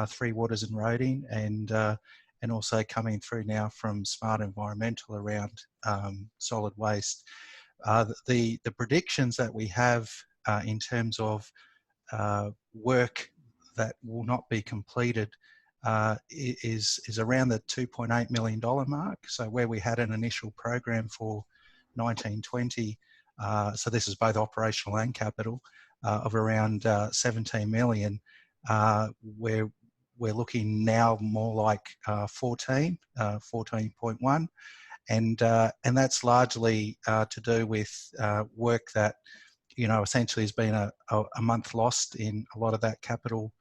Speaker 13: Three Waters and Roading, and also coming through now from Smart Environmental around solid waste. The predictions that we have in terms of work that will not be completed is around the $2.8 million mark. So where we had an initial program for 1920, so this is both operational and capital, of around 17 million, we're looking now more like 14.1, and that's largely to do with work that essentially has been a month lost in a lot of that capital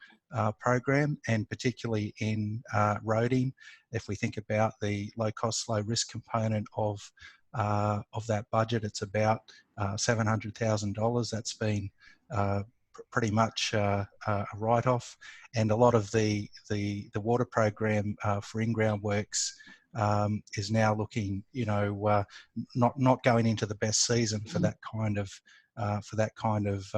Speaker 13: program, and particularly in roading. If we think about the low cost, low risk component of that budget, it's about $700,000. That's been pretty much a write-off, and a lot of the water program for in-ground works is now looking, not going into the best season for that kind of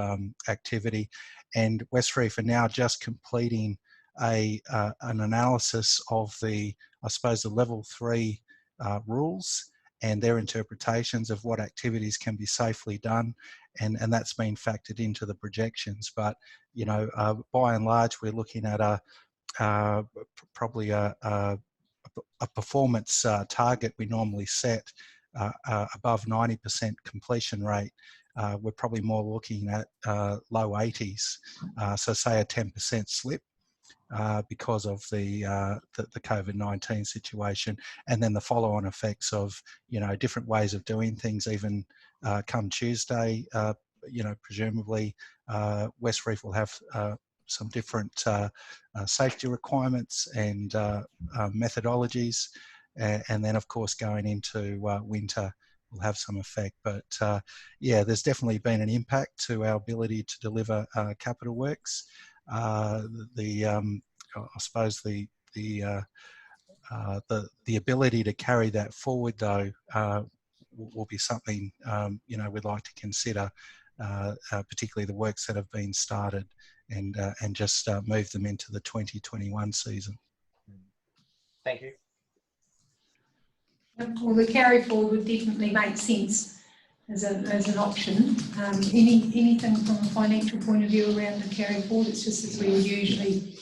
Speaker 13: activity. And West Reef are now just completing an analysis of the level 3 rules and their interpretations of what activities can be safely done, and that's been factored into the projections. But by and large, we're looking at probably a performance target we normally set above 90% completion rate. We're probably more looking at low 80s, so say a 10% slip because of the COVID-19 situation, and then the follow-on effects of different ways of doing things. Even come Tuesday, presumably West Reef will have some different safety requirements and methodologies, and then of course going into winter will have some effect. But yeah, there's definitely been an impact to our ability to deliver capital works. I suppose the ability to carry that forward, though, will be something we'd like to consider, particularly the works that have been started, and just move them into the 2021 season.
Speaker 2: Thank you.
Speaker 1: Well, the carry forward would definitely make sense as an option. Anything from a financial point of view around the carry forward? It's just as we would usually.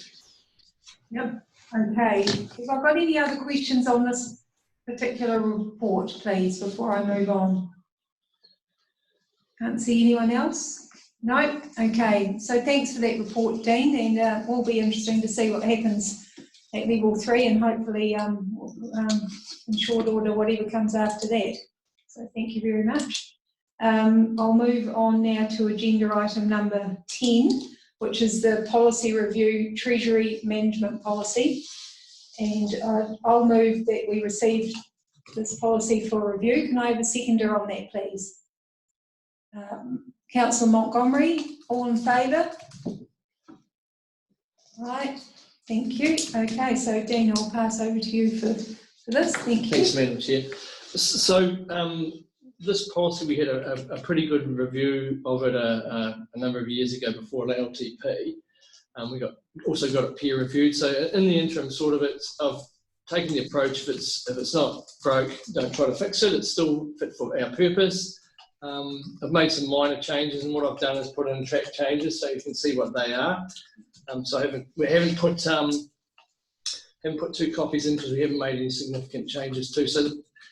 Speaker 1: Yep. Okay. If I've got any other questions on this particular report, please, before I move on. Can't see anyone else. No. Okay. So thanks for that report, Dean, and will be interesting to see what happens at level 3, and hopefully in short order whatever comes after that. So thank you very much. I'll move on now to agenda item number 10, which is the policy review, Treasury Management Policy. And I'll move that we received this policy for review. Can I have a seconder on that, please? Councillor Montgomery, all in favour? Right. Thank you. Okay, so Dean, I'll pass over to you for this. Thank you.
Speaker 3: Thanks, Madam Chair. So this policy, we had a pretty good review of it a number of years ago before an LTP. We also got it peer reviewed. So in the interim, sort of, I've taken the approach, if it's not broke, don't try to fix it. It's still fit for our purpose. I've made some minor changes, and what I've done is put in track changes so you can see what they are. So we haven't put 2 copies in because we haven't made any significant changes too. So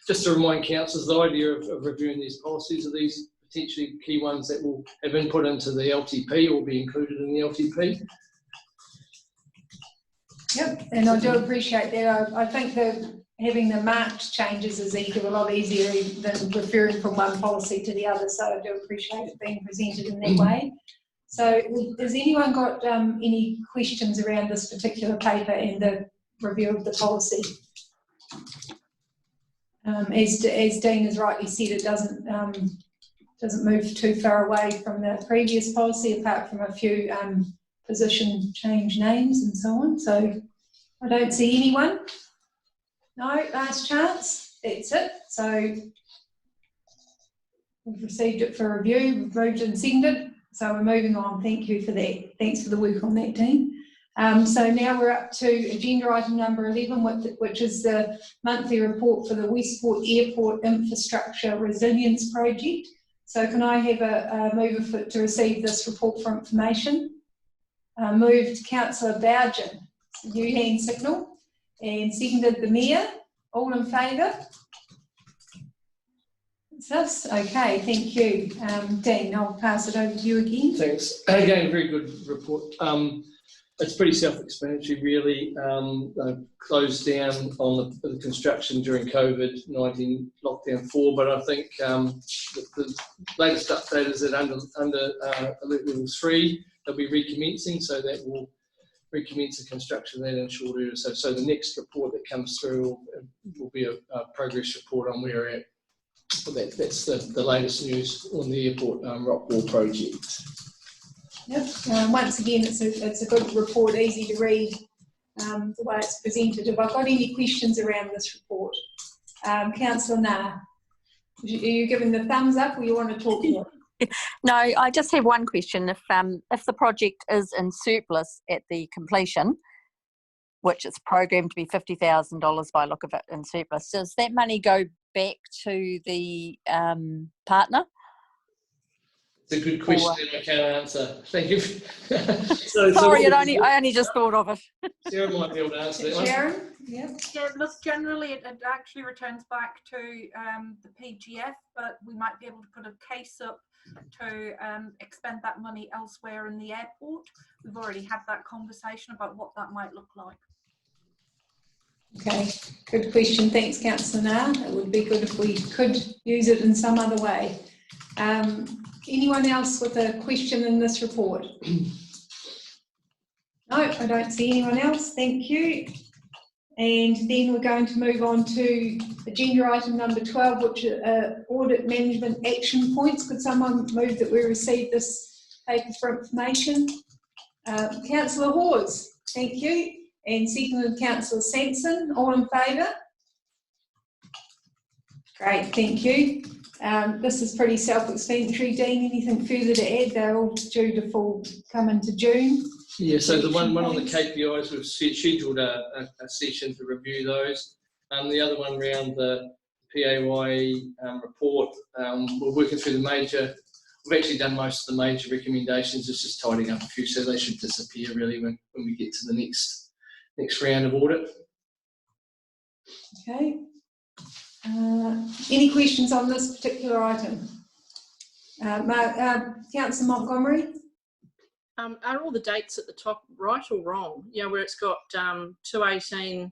Speaker 3: just to remind councillors, the idea of reviewing these policies are these potentially key ones that will have input into the LTP or be included in the LTP.
Speaker 1: Yep, and I do appreciate that. I think that having the marked changes is a lot easier than referring from one policy to the other, so I do appreciate it being presented in that way. So has anyone got any questions around this particular paper and the review of the policy? As Dean has rightly said, it doesn't move too far away from the previous policy, apart from a few position change names and so on. So I don't see anyone. No, last chance. That's it. So we've received it for review, we've moved and seconded. So we're moving on. Thank you for that. Thanks for the work on that, Dean. So now we're up to agenda item number 11, which is the monthly report for the Westport Airport Infrastructure Resilience Project. So can I have a mover to receive this report for information? Moved Councillor Bougen, new hand signal, and seconded the Mayor. All in favour? That's okay, thank you. Dean, I'll pass it over to you again.
Speaker 3: Thanks. Again, very good report. It's pretty self-explanatory, really. Closed down on the construction during COVID-19 lockdown 4, but I think the latest update is that under alert level 3, they'll be recommencing, so that will recommence the construction of that in short order. So the next report that comes through will be a progress report on where we're at. That's the latest news on the airport rock wall project.
Speaker 1: Yep. Once again, it's a good report, easy to read, the way it's presented. Have I got any questions around this report? Councillor Nah, are you giving the thumbs up or you want to talk more?
Speaker 8: No, I just have one question. If the project is in surplus at the completion, which is programmed to be $50,000 by look of it in surplus, does that money go back to the partner?
Speaker 3: It's a good question and I can't answer. Thank you.
Speaker 8: Sorry, I only just thought of it.
Speaker 3: Sarah might be able to answer that one.
Speaker 1: Sharon? Yep.
Speaker 7: Yeah, look, generally it actually returns back to the PGF, but we might be able to put a case up to expend that money elsewhere in the airport. We've already had that conversation about what that might look like.
Speaker 1: Okay, good question. Thanks, Councillor Nah. It would be good if we could use it in some other way. Anyone else with a question in this report? No, I don't see anyone else. Thank you. And then we're going to move on to agenda item number 12, which are audit management action points. Could someone move that we receive this paper for information? Councillor Hawes, thank you. And seconded Councillor Sampson. All in favour? Great, thank you. This is pretty self-explanatory. Dean, anything further to add? They're all due to come into June.
Speaker 3: Yeah, so the one on the KPIs, we've scheduled a session to review those. The other one around the PAYE report, we're working through the major, we've actually done most of the major recommendations, it's just tidying up a few, so they should disappear really when we get to the next round of audit.
Speaker 1: Okay. Any questions on this particular item? Councillor Montgomery?
Speaker 4: Are all the dates at the top right or wrong? Yeah, where it's got 218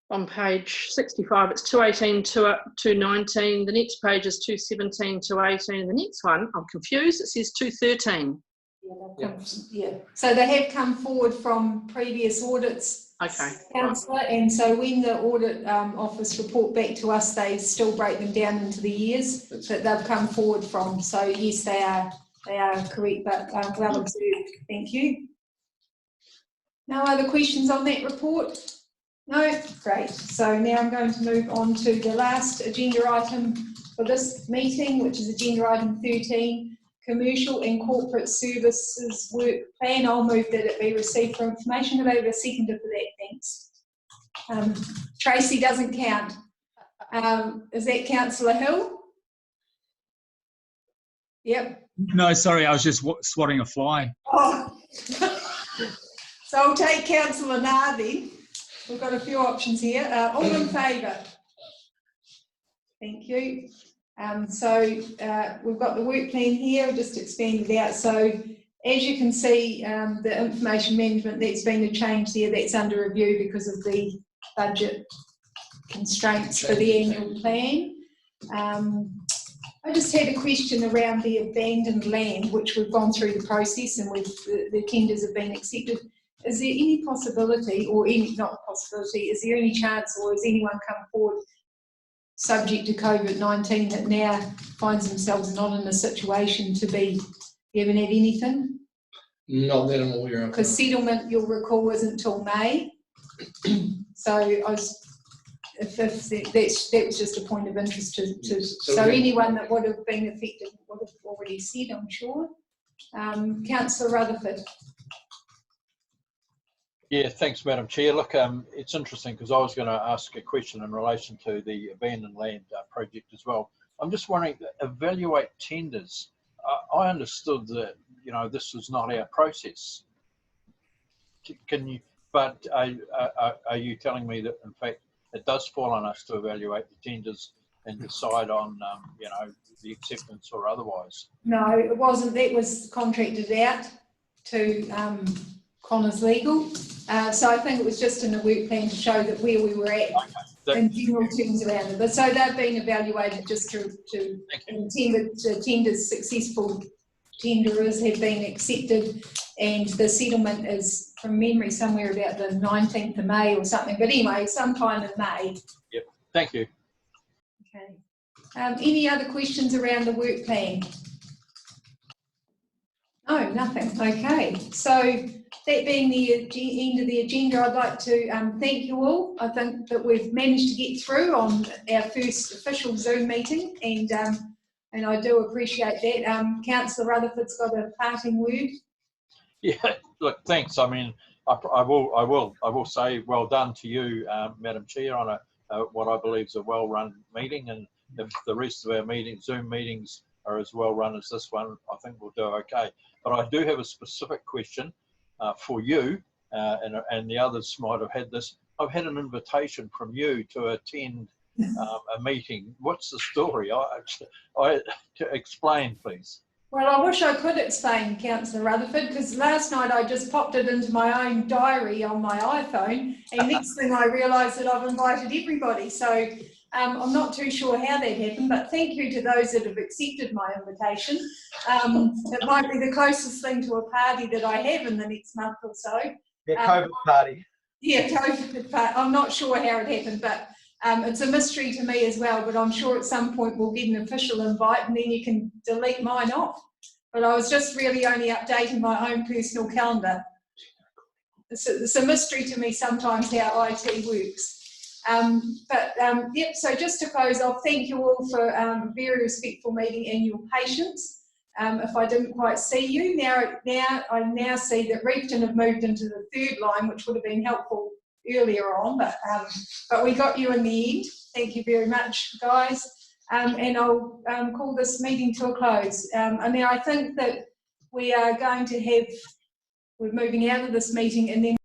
Speaker 4: on page 65, it's 218 to 219. The next page is 217 to 18. And the next one, I'm confused, it says 213.
Speaker 1: Yeah. So they have come forward from previous audits,
Speaker 4: okay,
Speaker 1: Councillor, and so when the audit office report back to us, they still break them down into the years that they've come forward from. So yes, they are correct, but well observed. Thank you. No other questions on that report? No? Great. So now I'm going to move on to the last agenda item for this meeting, which is agenda item 13, Commercial and Corporate Services Work Plan. I'll move that it be received for information. Could I have a seconder for that? Thanks. Tracy doesn't count. Is that Councillor Hill? Yep.
Speaker 14: No, sorry, I was just swatting a fly.
Speaker 1: Oh. So I'll take Councillor Nah then. We've got a few options here. All in favour? Thank you. So we've got the work plan here, just expanded out. So as you can see, the information management, that's been a change there, that's under review because of the budget constraints for the annual plan. I just had a question around the abandoned land, which we've gone through the process and the tenders have been accepted. Is there any possibility, or not possibility, is there any chance, or has anyone come forward subject to COVID-19 that now finds themselves not in a situation to be, you haven't had anything?
Speaker 3: Not that I'm aware of.
Speaker 1: Because settlement, you'll recall, isn't until May. So I was, that was just a point of interest to so anyone that would have been affected would have already said, I'm sure. Councillor Rutherford.
Speaker 10: Yeah, thanks, Madam Chair. Look, it's interesting because I was going to ask a question in relation to the abandoned land project as well. I'm just wondering, evaluate tenders. I understood that, you know, this was not our process. Can you? But are you telling me that in fact it does fall on us to evaluate the tenders and decide on, you know, the acceptance or otherwise?
Speaker 1: No, it wasn't. That was contracted out to Connors Legal. So I think it was just in the work plan to show that where we were at in general terms around it. But so they've been evaluated just to tenders, successful tenderers have been accepted, and the settlement is, from memory, somewhere about the 19th of May or something. But anyway, sometime in May.
Speaker 10: Yep. Thank you.
Speaker 1: Okay. Any other questions around the work plan? No, nothing. Okay. So that being the end of the agenda, I'd like to thank you all. I think that we've managed to get through on our first official Zoom meeting, and I do appreciate that. Councillor Rutherford's got a parting word.
Speaker 10: Yeah, look, thanks. I mean, I will say well done to you, Madam Chair, on what I believe is a well-run meeting, and if the rest of our Zoom meetings are as well run as this one, I think we'll do okay. But I do have a specific question for you, and the others might have had this. I've had an invitation from you to attend a meeting. What's the story? To explain, please.
Speaker 1: Well, I wish I could explain, Councillor Rutherford, because last night I just popped it into my own diary on my iPhone, and next thing I realised that I've invited everybody. So I'm not too sure how that happened, but thank you to those that have accepted my invitation. It might be the closest thing to a party that I have in the next month or so.
Speaker 2: Yeah, COVID party.
Speaker 1: Yeah, COVID party. I'm not sure how it happened, but it's a mystery to me as well, but I'm sure at some point we'll get an official invite and then you can delete mine off. But I was just really only updating my own personal calendar. It's a mystery to me sometimes how IT works. Yep, so just to close off, thank you all for a very respectful meeting and your patience. If I didn't quite see you, I now see that Reefton have moved into the third line, which would have been helpful earlier on, but we got you in the end. Thank you very much, guys. And I'll call this meeting to a close. I think that we are going to have, we're moving out of this meeting and then